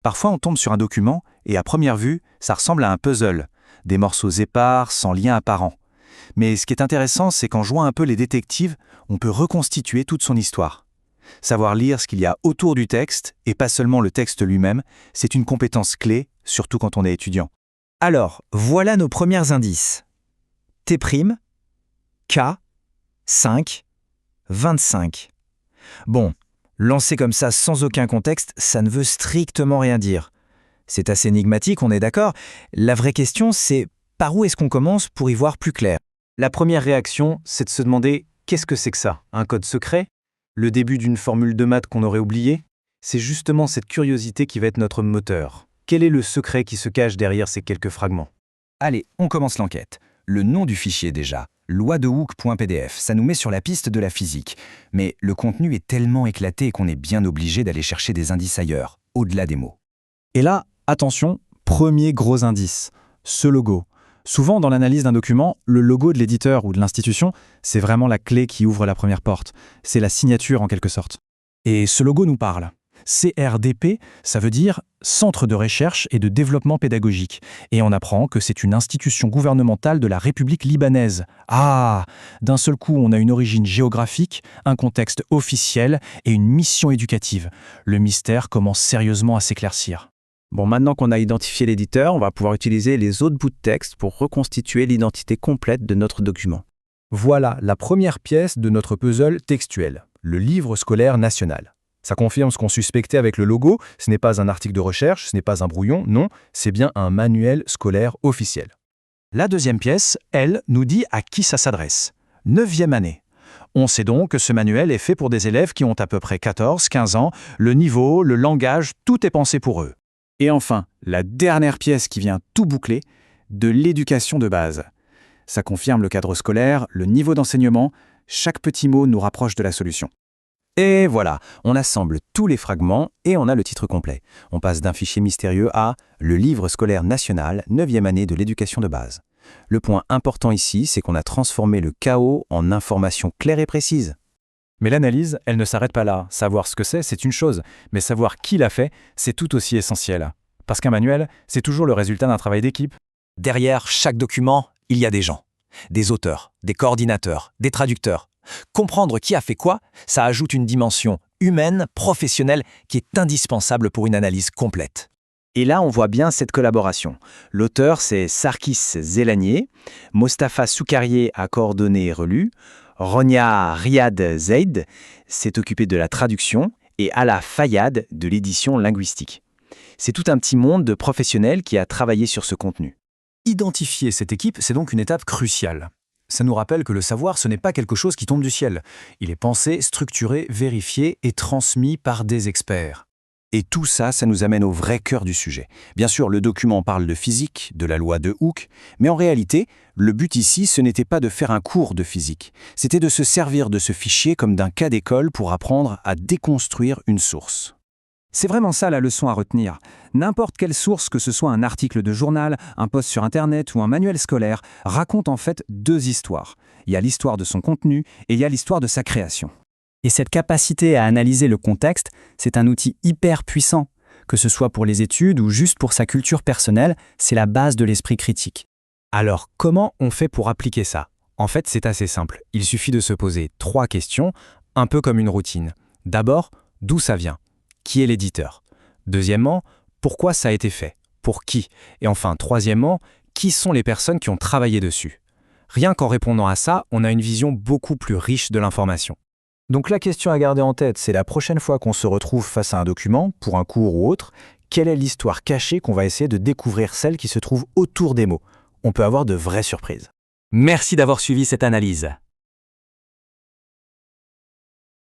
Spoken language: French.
Parfois, on tombe sur un document et à première vue, ça ressemble à un puzzle, des morceaux épars, sans lien apparent. Mais ce qui est intéressant, c'est qu'en jouant un peu les détectives, on peut reconstituer toute son histoire. Savoir lire ce qu'il y a autour du texte, et pas seulement le texte lui-même, c'est une compétence clé, surtout quand on est étudiant. Alors, voilà nos premiers indices. T', K, 5, 25. Bon, lancé comme ça sans aucun contexte, ça ne veut strictement rien dire. C'est assez énigmatique, on est d'accord. La vraie question, c'est par où est-ce qu'on commence pour y voir plus clair? La première réaction, c'est de se demander qu'est-ce que c'est que ça? Un code secret? Le début d'une formule de maths qu'on aurait oubliée? C'est justement cette curiosité qui va être notre moteur. Quel est le secret qui se cache derrière ces quelques fragments? Allez, on commence l'enquête. Le nom du fichier déjà, loi-de-Hooke.pdf, ça nous met sur la piste de la physique. Mais le contenu est tellement éclaté qu'on est bien obligé d'aller chercher des indices ailleurs, au-delà des mots. Et là, attention, premier gros indice, ce logo. Souvent, dans l'analyse d'un document, le logo de l'éditeur ou de l'institution, c'est vraiment la clé qui ouvre la première porte. C'est la signature en quelque sorte. Et ce logo nous parle. CRDP, ça veut dire Centre de recherche et de développement pédagogique. Et on apprend que c'est une institution gouvernementale de la République libanaise. Ah! D'un seul coup, on a une origine géographique, un contexte officiel et une mission éducative. Le mystère commence sérieusement à s'éclaircir. Bon, maintenant qu'on a identifié l'éditeur, on va pouvoir utiliser les autres bouts de texte pour reconstituer l'identité complète de notre document. Voilà la première pièce de notre puzzle textuel, le livre scolaire national. Ça confirme ce qu'on suspectait avec le logo, ce n'est pas un article de recherche, ce n'est pas un brouillon, non, c'est bien un manuel scolaire officiel. La deuxième pièce, elle, nous dit à qui ça s'adresse. 9e année. On sait donc que ce manuel est fait pour des élèves qui ont à peu près 14-15 ans, le niveau, le langage, tout est pensé pour eux. Et enfin, la dernière pièce qui vient tout boucler, de l'éducation de base. Ça confirme le cadre scolaire, le niveau d'enseignement, chaque petit mot nous rapproche de la solution. Et voilà, on assemble tous les fragments et on a le titre complet. On passe d'un fichier mystérieux à « Le livre scolaire national, 9e année de l'éducation de base ». Le point important ici, c'est qu'on a transformé le chaos en information claire et précise. Mais l'analyse, elle ne s'arrête pas là. Savoir ce que c'est une chose, mais savoir qui l'a fait, c'est tout aussi essentiel. Parce qu'un manuel, c'est toujours le résultat d'un travail d'équipe. Derrière chaque document, il y a des gens, des auteurs, des coordinateurs, des traducteurs. Comprendre qui a fait quoi, ça ajoute une dimension humaine, professionnelle, qui est indispensable pour une analyse complète. Et là, on voit bien cette collaboration. L'auteur, c'est Sarkis Zelanier, Mostafa Soukarié a coordonné et relu, Ronia Riyad Zeid s'est occupé de la traduction et Ala Fayad de l'édition linguistique. C'est tout un petit monde de professionnels qui a travaillé sur ce contenu. Identifier cette équipe, c'est donc une étape cruciale. Ça nous rappelle que le savoir, ce n'est pas quelque chose qui tombe du ciel. Il est pensé, structuré, vérifié et transmis par des experts. Et tout ça, ça nous amène au vrai cœur du sujet. Bien sûr, le document parle de physique, de la loi de Hooke, mais en réalité, le but ici, ce n'était pas de faire un cours de physique. C'était de se servir de ce fichier comme d'un cas d'école pour apprendre à déconstruire une source. C'est vraiment ça la leçon à retenir. N'importe quelle source, que ce soit un article de journal, un post sur Internet ou un manuel scolaire, raconte en fait deux histoires. Il y a l'histoire de son contenu et il y a l'histoire de sa création. Et cette capacité à analyser le contexte, c'est un outil hyper puissant. Que ce soit pour les études ou juste pour sa culture personnelle, c'est la base de l'esprit critique. Alors, comment on fait pour appliquer ça? En fait, c'est assez simple. Il suffit de se poser 3 questions, un peu comme une routine. D'abord, d'où ça vient? Qui est l'éditeur? Deuxièmement, pourquoi ça a été fait? Pour qui? Et enfin, troisièmement, qui sont les personnes qui ont travaillé dessus? Rien qu'en répondant à ça, on a une vision beaucoup plus riche de l'information. Donc la question à garder en tête, c'est la prochaine fois qu'on se retrouve face à un document, pour un cours ou autre, quelle est l'histoire cachée qu'on va essayer de découvrir, celle qui se trouve autour des mots? On peut avoir de vraies surprises. Merci d'avoir suivi cette analyse.